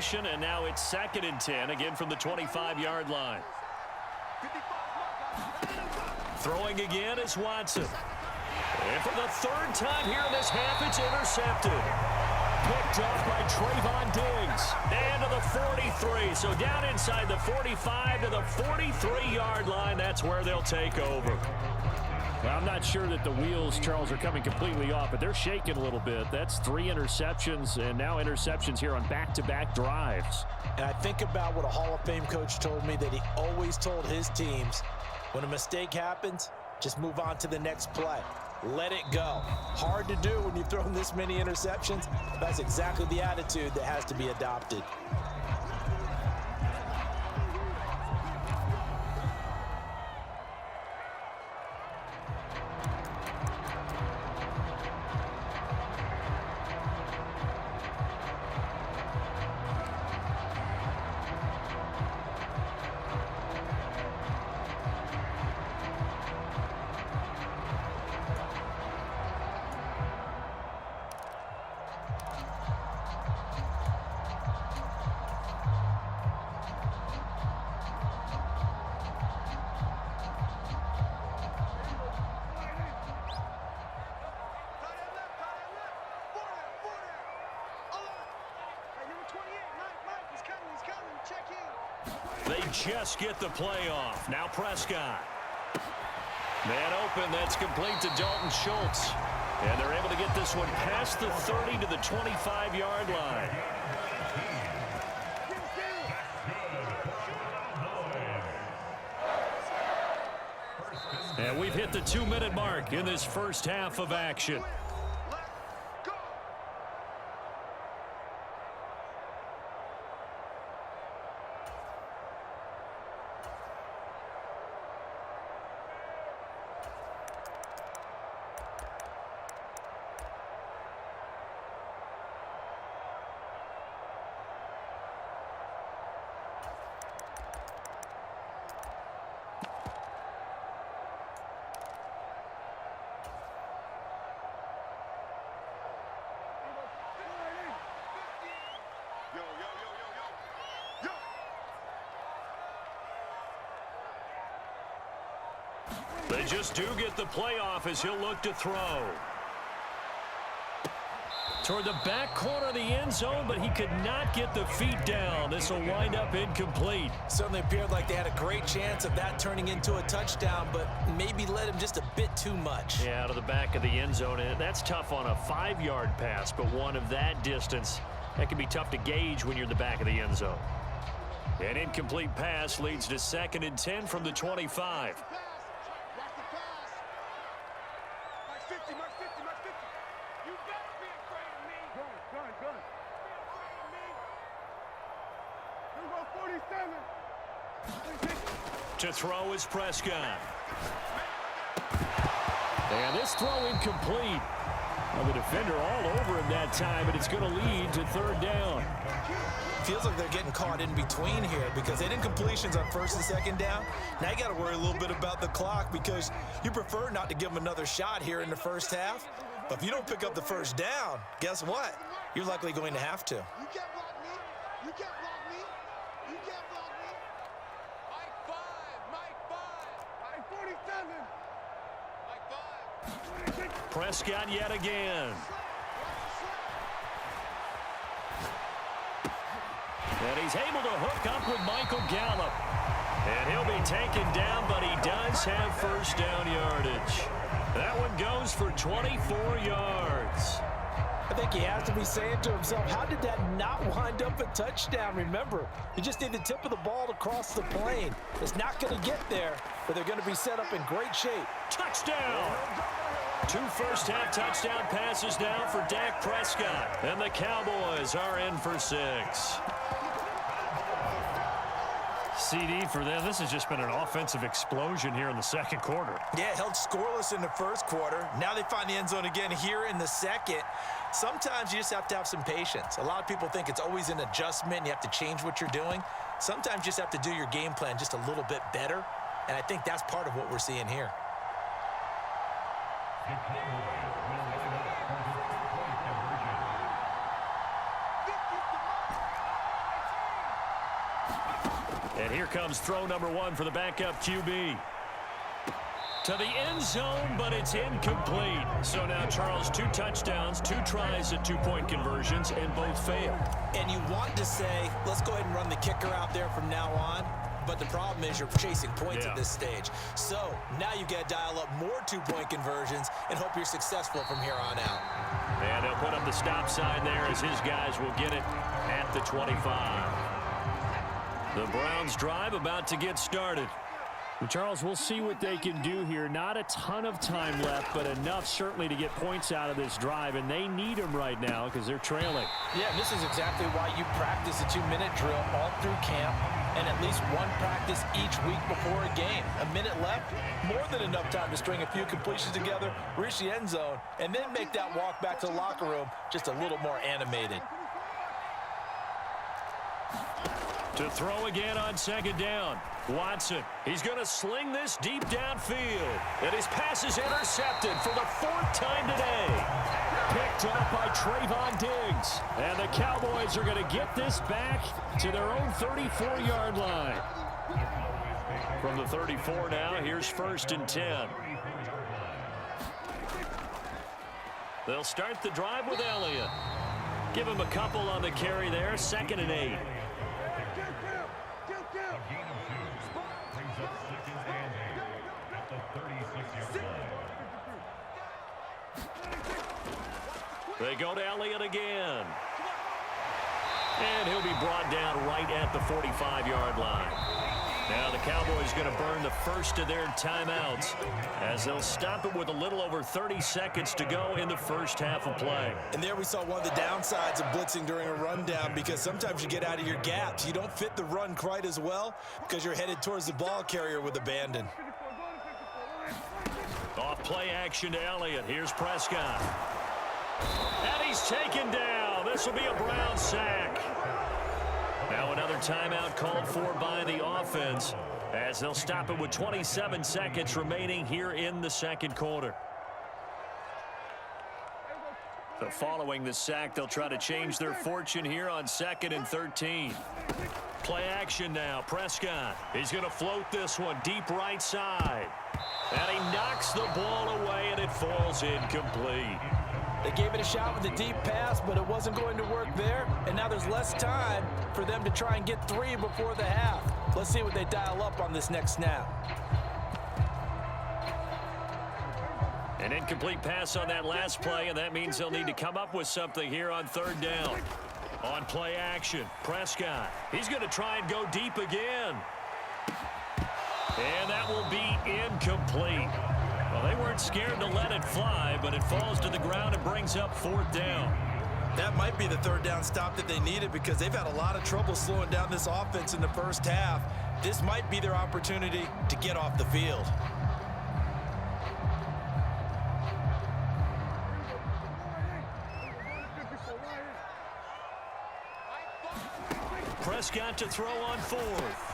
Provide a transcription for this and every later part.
completion, and now it's 2nd and 10, again from the 25-yard line. Throwing again is Watson. And for the 3rd time here in this half, it's intercepted. Picked off by Trayvon Diggs. And to the 43. So down inside the 45 to the 43-yard line. That's where they'll take over. Well, I'm not sure that the wheels, Charles, are coming completely off, but they're shaking a little bit. That's 3 interceptions, and now interceptions here on back-to-back drives. And I think about what a Hall of Fame coach told me, that he always told his teams, when a mistake happens, just move on to the next play. Let it go. Hard to do when you've thrown this many interceptions. That's exactly the attitude that has to be adopted. They just get the play off. Now Prescott. Man open, that's complete to Dalton Schultz. And they're able to get this one past the 30 to the 25-yard line. And we've hit the 2-minute mark in this first half of action. They just do get the playoff as he'll look to throw. Toward the back corner of the end zone, but he could not get the feet down. This will wind up incomplete. Certainly appeared like they had a great chance of that turning into a touchdown, but maybe led him just a bit too much. Yeah, out of the back of the end zone. And that's tough on a 5-yard pass, but one of that distance, that can be tough to gauge when you're in the back of the end zone. An incomplete pass leads to 2nd and 10 from the 25. To throw is Prescott. And this throw incomplete. Well, the defender all over him that time, but it's going to lead to 3rd down. Feels like they're getting caught in between here because they didn't completions on 1st and 2nd down. Now you got to worry a little bit about the clock because you prefer not to give them another shot here in the first half. But if you don't pick up the 1st down, guess what? You're likely going to have to. You can't block me. You can't block me. You can't block me. Mike 5. Mike 47. Mike 5. Prescott yet again. And he's able to hook up with Michael Gallup. And he'll be taken down, but he does have 1st down yardage. That one goes for 24 yards. I think he has to be saying to himself, how did that not wind up a touchdown? Remember, you just need the tip of the ball to cross the plane. It's not going to get there, but they're going to be set up in great shape. Touchdown! 2 first-half touchdown passes now for Dak Prescott. And the Cowboys are in for 6. CD for them. This has just been an offensive explosion here in the 2nd quarter. Yeah, held scoreless in the 1st quarter. Now they find the end zone again here in the 2nd. Sometimes you just have to have some patience. A lot of people think it's always an adjustment. You have to change what you're doing. Sometimes you just have to do your game plan just a little bit better. And I think that's part of what we're seeing here. And here comes throw number 1 for the backup QB. To the end zone, but it's incomplete. So now, Charles, 2 touchdowns, 2 tries at 2-point conversions, and both failed. And you want to say, let's go ahead and run the kicker out there from now on. But the problem is you're chasing points at this stage. So now you got to dial up more 2-point conversions and hope you're successful from here on out. And they'll put up the stop sign there as his guys will get it at the 25. The Browns drive about to get started. Charles, we'll see what they can do here. Not a ton of time left, but enough certainly to get points out of this drive, and they need them right now because they're trailing. Yeah, and this is exactly why you practice a 2-minute drill all through camp and at least one practice each week before a game. A minute left, more than enough time to string a few completions together, reach the end zone, and then make that walk back to the locker room just a little more animated. To throw again on 2nd down. Watson, he's going to sling this deep downfield. And his pass is intercepted for the 4th time today. Picked up by Trayvon Diggs. And the Cowboys are going to get this back to their own 34-yard line. From the 34 now, here's 1st and 10. They'll start the drive with Elliott. Give him a couple on the carry there, 2nd and 8. They go to Elliott again. And he'll be brought down right at the 45-yard line. Now the Cowboys going to burn the first of their timeouts as they'll stop it with a little over 30 seconds to go in the first half of play. And there we saw one of the downsides of blitzing during a rundown, because sometimes you get out of your gaps. You don't fit the run quite as well because you're headed towards the ball carrier with abandon. Off play action to Elliott. Here's Prescott. And he's taken down. This will be a Brown sack. Now another timeout called for by the offense as they'll stop it with 27 seconds remaining here in the 2nd quarter. So following the sack, they'll try to change their fortune here on 2nd and 13. Play action now. Prescott. He's going to float this one deep right side. And he knocks the ball away, and it falls incomplete. They gave it a shot with a deep pass, but it wasn't going to work there. And now there's less time for them to try and get 3 before the half. Let's see what they dial up on this next snap. An incomplete pass on that last play, and that means they'll need to come up with something here on 3rd down. On play action, Prescott. He's going to try and go deep again. And that will be incomplete. Well, they weren't scared to let it fly, but it falls to the ground and brings up 4th down. That might be the 3rd down stop that they needed, because they've had a lot of trouble slowing down this offense in the first half. This might be their opportunity to get off the field. Prescott to throw on 4th.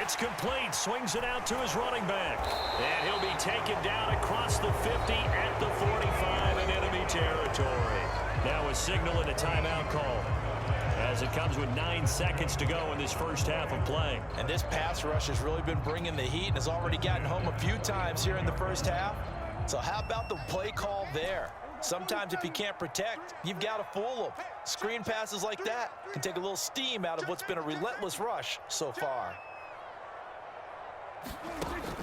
It's complete. Swings it out to his running back. And he'll be taken down across the 50 at the 45 in enemy territory. Now a signal and a timeout call as it comes with 9 seconds to go in this first half of play. And this pass rush has really been bringing the heat and has already gotten home a few times here in the first half. So how about the play call there? Sometimes if you can't protect, you've got to fool them. Screen passes like that can take a little steam out of what's been a relentless rush so far.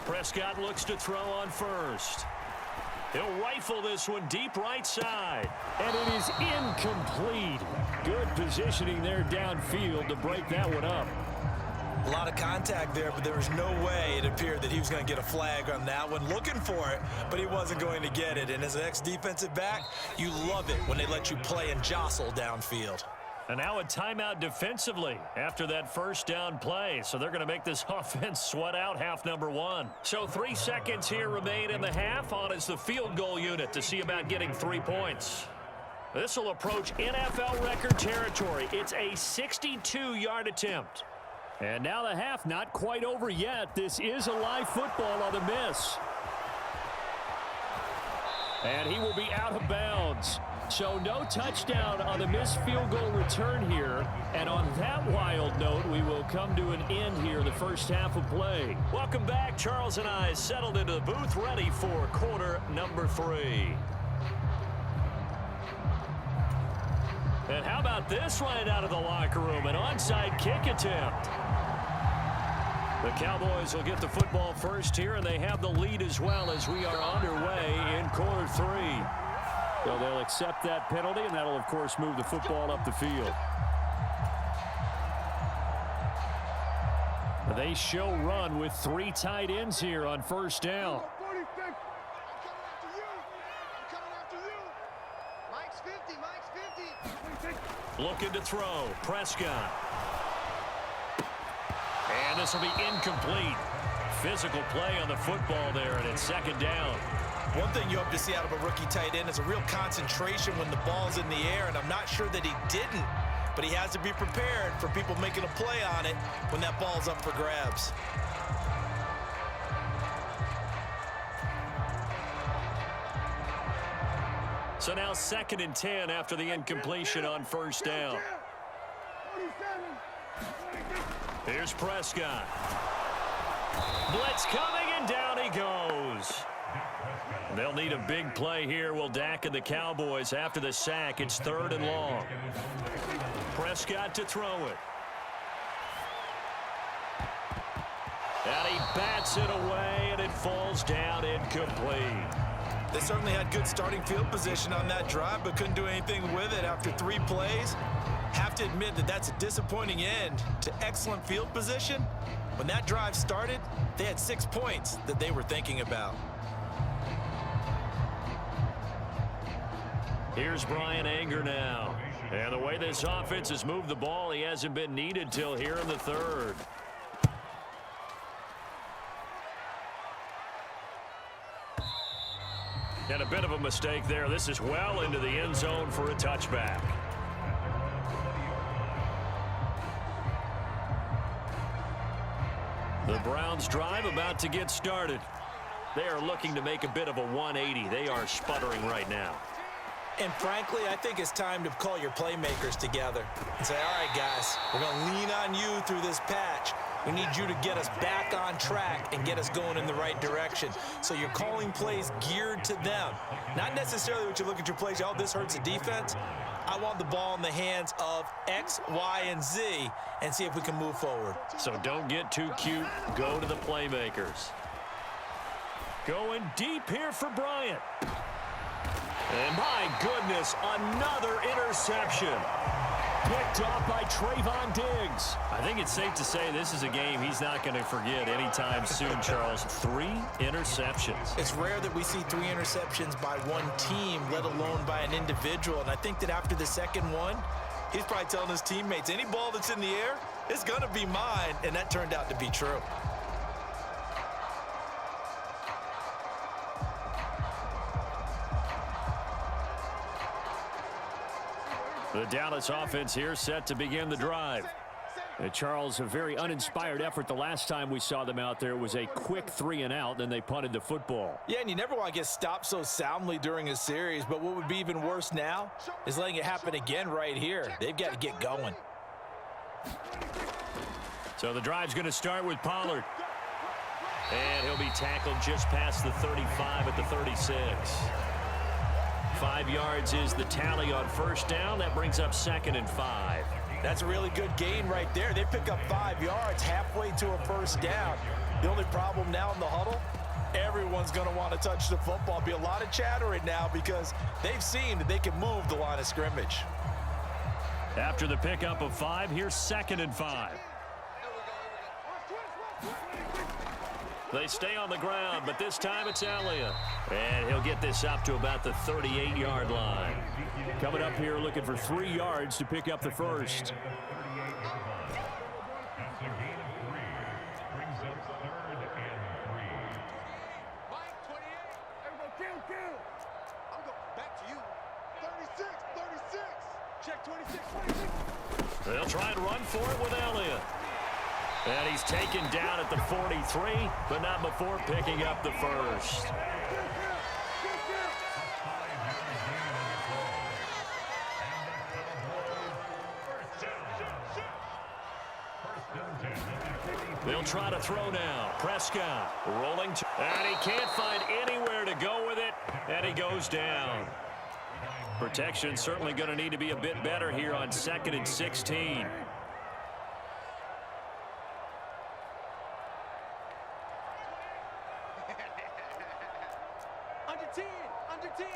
Prescott looks to throw on 1st. He'll rifle this one deep right side. And it is incomplete. Good positioning there downfield to break that one up. A lot of contact there, but there was no way it appeared that he was going to get a flag on that one. Looking for it, but he wasn't going to get it. And as an ex-defensive back, you love it when they let you play and jostle downfield. And now a timeout defensively after that first down play. So they're going to make this offense sweat out half number 1. So 3 seconds here remain in the half. On is the field goal unit to see about getting 3 points. This will approach NFL record territory. It's a 62-yard attempt. And now the half not quite over yet. This is a live football on the miss. And he will be out of bounds. So no touchdown on the missed field goal return here. And on that wild note, we will come to an end here in the first half of play. Welcome back. Charles and I settled into the booth ready for quarter number 3. And how about this right out of the locker room? An onside kick attempt. The Cowboys will get the football first here, and they have the lead as well as we are underway in quarter 3. So they'll accept that penalty, and that'll, of course, move the football up the field. They show run with 3 tight ends here on first down. Looking to throw. Prescott. And this will be incomplete. Physical play on the football there, and it's second down. One thing you hope to see out of a rookie tight end is a real concentration when the ball's in the air, and I'm not sure that he didn't, but he has to be prepared for people making a play on it when that ball's up for grabs. So now 2nd and 10 after the incompletion on first down. Here's Prescott. Blitz coming, and down he goes. They'll need a big play here. Will Dak and the Cowboys after the sack. It's 3rd and long. Prescott to throw it. And he bats it away, and it falls down incomplete. They certainly had good starting field position on that drive, but couldn't do anything with it after 3 plays. Have to admit that that's a disappointing end to excellent field position. When that drive started, they had 6 points that they were thinking about. Here's Brian Anger now. And the way this offense has moved the ball, he hasn't been needed till here in the 3rd. And a bit of a mistake there. This is well into the end zone for a touchback. The Browns drive about to get started. They are looking to make a bit of a 180. They are sputtering right now. And frankly, I think it's time to call your playmakers together and say, all right, guys, we're going to lean on you through this patch. We need you to get us back on track and get us going in the right direction. So you're calling plays geared to them. Not necessarily what you look at your plays, oh, this hurts the defense. I want the ball in the hands of X, Y, and Z and see if we can move forward. So don't get too cute. Go to the playmakers. Going deep here for Bryant. And my goodness, another interception. Picked off by Trayvon Diggs. I think it's safe to say this is a game he's not going to forget anytime soon, Charles. 3 interceptions. It's rare that we see 3 interceptions by one team, let alone by an individual. And I think that after the second one, he's probably telling his teammates, any ball that's in the air, it's going to be mine. And that turned out to be true. The Dallas offense here set to begin the drive. And Charles, a very uninspired effort the last time we saw them out there. It was a quick 3 and out, then they punted the football. Yeah, and you never want to get stopped so soundly during a series, but what would be even worse now is letting it happen again right here. They've got to get going. So the drive's going to start with Pollard. And he'll be tackled just past the 35 at the 36. 5 yards is the tally on first down. That brings up 2nd and 5. That's a really good gain right there. They pick up 5 yards halfway to a first down. The only problem now in the huddle, everyone's going to want to touch the football. Be a lot of chattering now because they've seen that they can move the line of scrimmage. After the pickup of 5, here's 2nd and 5. They stay on the ground, but this time it's Elliott. And he'll get this up to about the 38-yard line. Coming up here looking for 3 yards to pick up the first. They'll try and run for it with Elliott. And he's taken down at the 43, but not before picking up the first. They'll try to throw now. Prescott rolling. And he can't find anywhere to go with it. And he goes down. Protection certainly going to need to be a bit better here on 2nd and 16. Under 10. Under 10.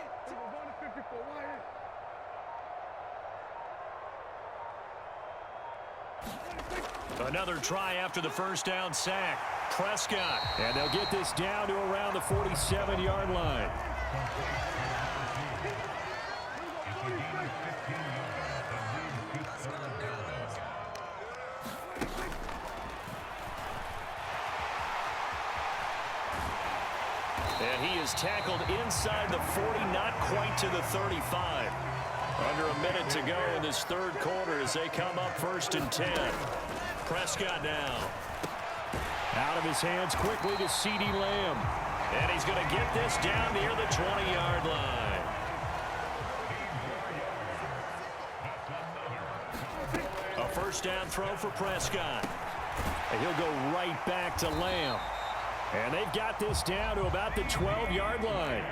Another try after the first down sack. Prescott. And they'll get this down to around the 47-yard line. And he is tackled inside the 40, not quite to the 35. Under a minute to go in this third quarter as they come up 1st and 10. Prescott now. Out of his hands quickly to CeeDee Lamb. And he's going to get this down near the 20-yard line. A first down throw for Prescott. And he'll go right back to Lamb. And they've got this down to about the 12-yard line.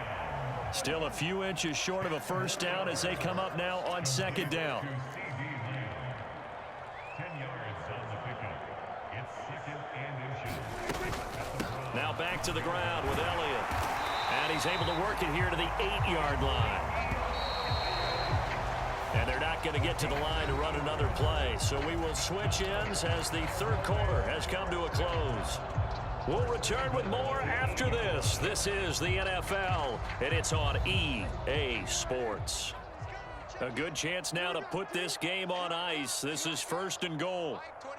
Still a few inches short of a first down as they come up now on 2nd down. Now back to the ground with Elliott. And he's able to work it here to the 8-yard line. And they're not going to get to the line to run another play. So we will switch ends as the third quarter has come to a close. We'll return with more after this. This is the NFL, and it's on EA Sports. A good chance now to put this game on ice. This is 1st and goal. Mike 28.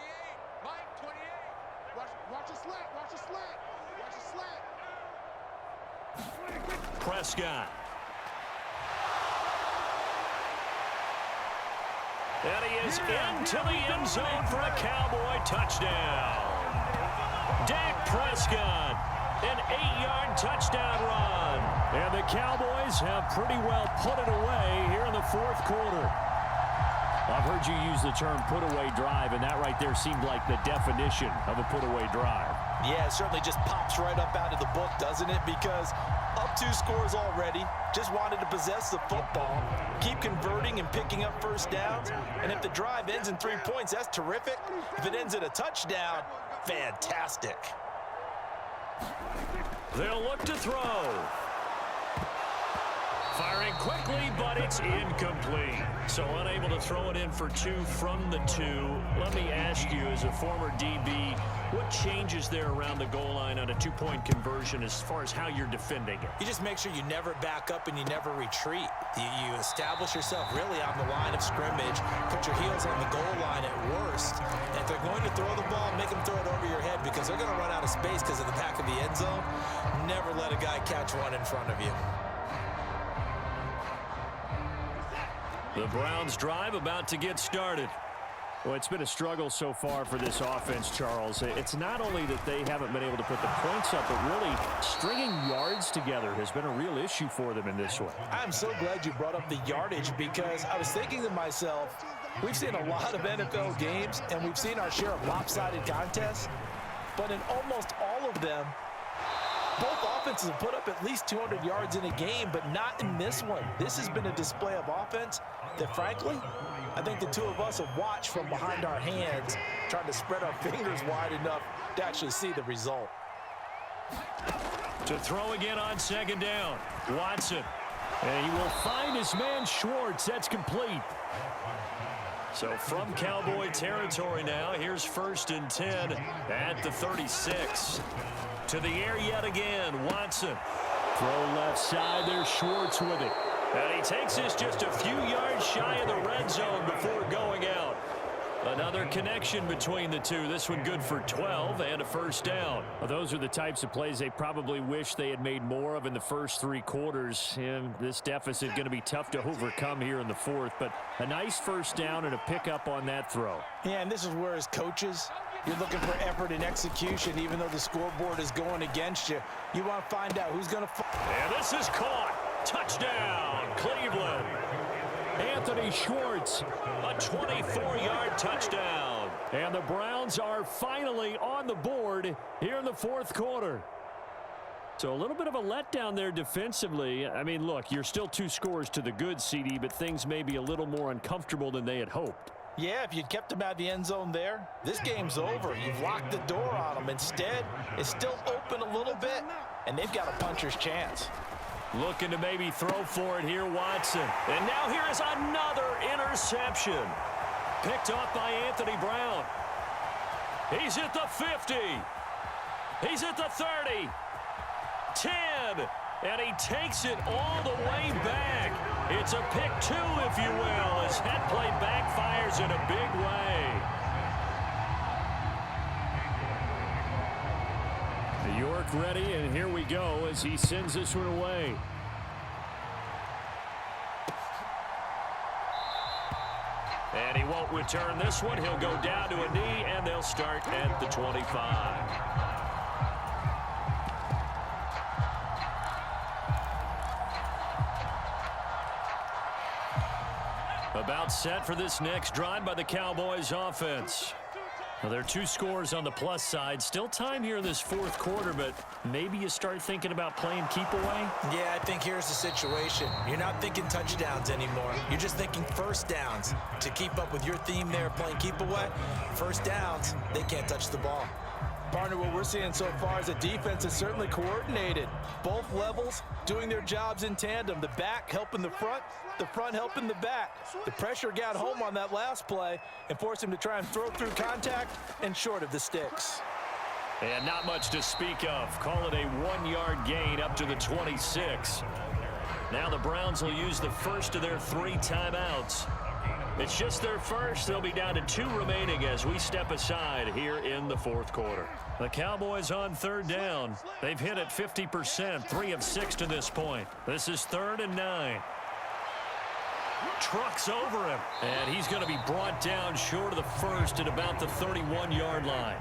Mike 28. Watch a slant. Watch a slant. Watch a slant. Prescott. And he is into the end zone for a Cowboy touchdown. Dak Prescott, an 8-yard touchdown run. And the Cowboys have pretty well put it away here in the fourth quarter. I've heard you use the term put-away drive, and that right there seemed like the definition of a put-away drive. Yeah, it certainly just pops right up out of the book, doesn't it? Because up 2 scores already, just wanted to possess the football, keep converting and picking up first downs, and if the drive ends in 3 points, that's terrific. If it ends in a touchdown, fantastic. They'll look to throw. Firing quickly, but it's incomplete. So unable to throw it in for 2 from the 2. Let me ask you, as a former DB, what changes there around the goal line on a 2-point conversion as far as how you're defending it? You just make sure you never back up and you never retreat. You establish yourself really on the line of scrimmage, put your heels on the goal line at worst. And if they're going to throw the ball, make them throw it over your head because they're going to run out of space because of the back of the end zone. Never let a guy catch one in front of you. The Browns drive about to get started. Well, it's been a struggle so far for this offense, Charles. It's not only that they haven't been able to put the points up, but really stringing yards together has been a real issue for them in this one. I'm so glad you brought up the yardage because I was thinking to myself, we've seen a lot of NFL games and we've seen our share of lopsided contests, but in almost all of them, both offenses have put up at least 200 yards in a game, but not in this one. This has been a display of offense that, frankly, I think the two of us have watched from behind our hands, trying to spread our fingers wide enough to actually see the result. To throw again on 2nd down. Watson. And he will find his man Schwartz. That's complete. So from Cowboy territory now, here's 1st and 10 at the 36. To the air yet again, Watson. Throw left side, there's Schwartz with it. And he takes this just a few yards shy of the red zone before going out. Another connection between the two. This one good for 12 and a first down. Well, those are the types of plays they probably wish they had made more of in the first 3 quarters. And this deficit going to be tough to overcome here in the fourth. But a nice first down and a pickup on that throw. Yeah, and this is where, as coaches, you're looking for effort and execution. Even though the scoreboard is going against you, you want to find out who's going to. And this is caught. Touchdown, Cleveland. Anthony Schwartz. A 24-yard touchdown. And the Browns are finally on the board here in the fourth quarter. So a little bit of a letdown there defensively. I mean, look, you're still 2 scores to the good, CD, but things may be a little more uncomfortable than they had hoped. Yeah, if you'd kept them out of the end zone there, this game's over. You've locked the door on them. Instead, it's still open a little bit, and they've got a puncher's chance. Looking to maybe throw for it here, Watson. And now here is another interception. Picked off by Anthony Brown. He's at the 50. He's at the 30. 10. And he takes it all the way back. It's a pick 2, if you will, as that play backfires in a big way. York ready, and here we go as he sends this one away. And he won't return this one. He'll go down to a knee, and they'll start at the 25. About set for this next drive by the Cowboys offense. Well, there are 2 scores on the plus side. Still time here in this fourth quarter, but maybe you start thinking about playing keep away? Yeah, I think here's the situation. You're not thinking touchdowns anymore. You're just thinking first downs. To keep up with your theme there, playing keep away, first downs, they can't touch the ball. Partner, what we're seeing so far is the defense is certainly coordinated. Both levels doing their jobs in tandem. The back helping the front helping the back. The pressure got home on that last play and forced him to try and throw through contact and short of the sticks. And not much to speak of. Call it a 1-yard gain up to the 26. Now the Browns will use the first of their 3 timeouts. It's just their first. They'll be down to 2 remaining as we step aside here in the fourth quarter. The Cowboys on third down. They've hit it 50%, 3 of 6 to this point. This is 3rd and 9. Trucks over him. And he's going to be brought down short of the first at about the 31-yard line.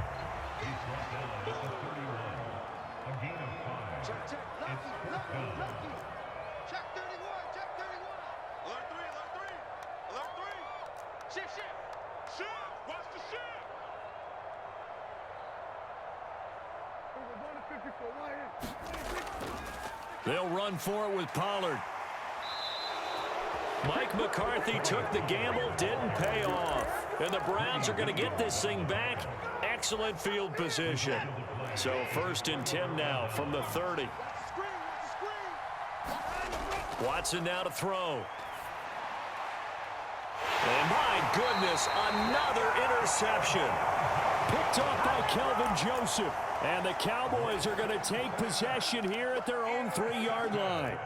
They'll run for it with Pollard. Mike McCarthy took the gamble, didn't pay off. And the Browns are going to get this thing back. Excellent field position. So 1st and 10 now from the 30. Watson now to throw. And my goodness, another interception. Picked off by Kelvin Joseph. And the Cowboys are going to take possession here at their own 3-yard line.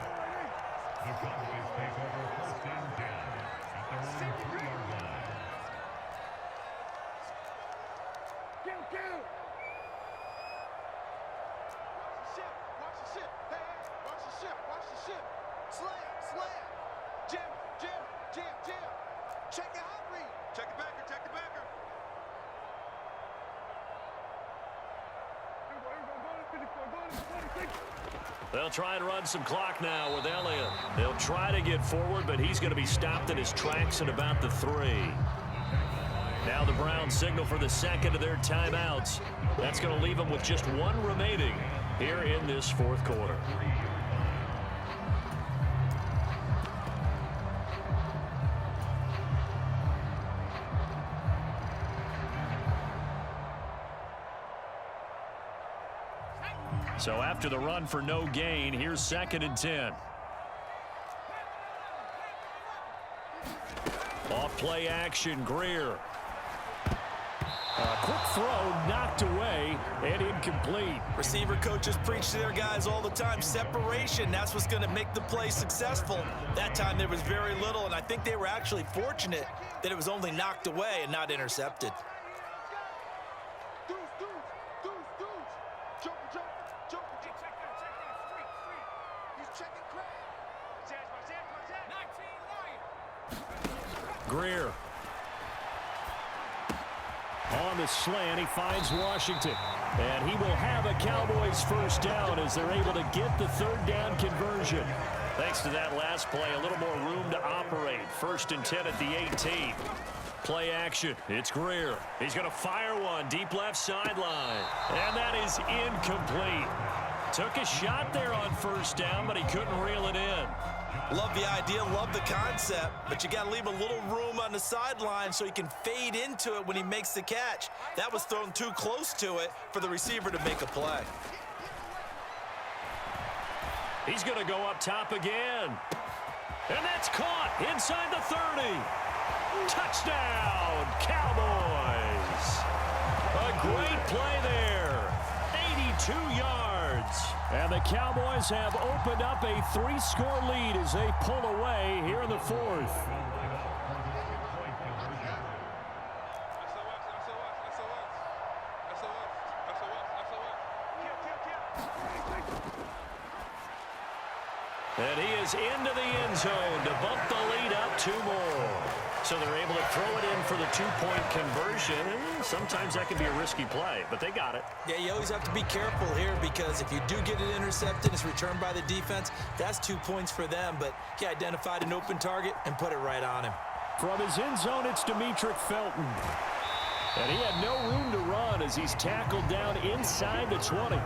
They'll try and run some clock now with Elliott. They'll try to get forward, but he's going to be stopped in his tracks at about the 3. Now the Browns signal for the second of their timeouts. That's going to leave them with just 1 remaining here in this fourth quarter. So after the run for no gain, here's 2nd and 10. Off play action, Greer. Quick throw, knocked away, and incomplete. Receiver coaches preach to their guys all the time. Separation, that's what's going to make the play successful. That time there was very little, and I think they were actually fortunate that it was only knocked away and not intercepted. Greer. On the slant, he finds Washington. And he will have a Cowboys first down as they're able to get the 3rd down conversion. Thanks to that last play, a little more room to operate. 1st and 10 at the 18. Play action. It's Greer. He's going to fire one deep left sideline. And that is incomplete. Took a shot there on first down, but he couldn't reel it in. Love the idea, love the concept, but you got to leave a little room on the sideline so he can fade into it when he makes the catch. That was thrown too close to it for the receiver to make a play. He's going to go up top again. And that's caught inside the 30. Touchdown, Cowboys. A great play there. 82 yards. And the Cowboys have opened up a 3-score lead as they pull away here in the fourth. And he is into the end zone to bump the lead up 2 more. So they're able to throw it in for the 2-point conversion. And sometimes that can be a risky play, but they got it. Yeah, you always have to be careful here because if you do get it intercepted, it's returned by the defense. That's 2 points for them, but he identified an open target and put it right on him. From his end zone, it's Demetric Felton. And he had no room to run as he's tackled down inside the 20.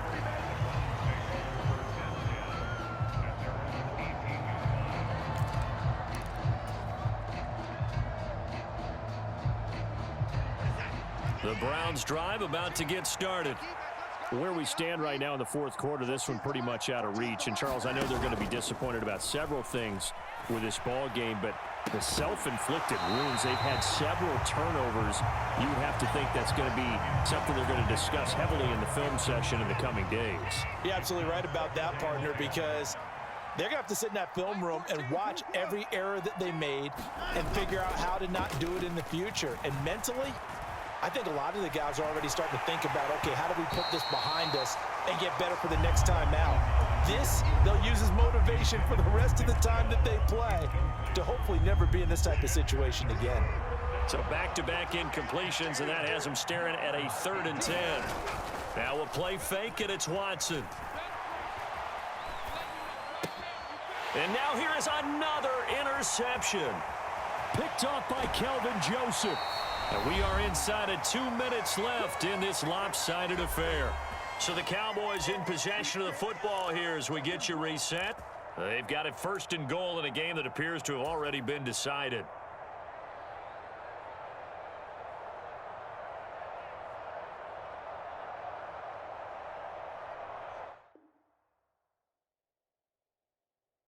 The Browns drive about to get started. Where we stand right now in the fourth quarter, this one pretty much out of reach. And, Charles, I know they're going to be disappointed about several things with this ball game, but the self-inflicted wounds, they've had several turnovers. You would have to think that's going to be something they're going to discuss heavily in the film session in the coming days. You're absolutely right about that, partner, because they're going to have to sit in that film room and watch every error that they made and figure out how to not do it in the future. And mentally, I think a lot of the guys are already starting to think about, okay, how do we put this behind us and get better for the next time out? This, they'll use as motivation for the rest of the time that they play to hopefully never be in this type of situation again. So back-to-back incompletions, and that has them staring at a 3rd and 10. Now a play fake, and it's Watson. And now here is another interception. Picked off by Kelvin Joseph. And we are inside of 2 minutes left in this lopsided affair. So the Cowboys in possession of the football here as we get you reset. They've got it 1st and goal in a game that appears to have already been decided.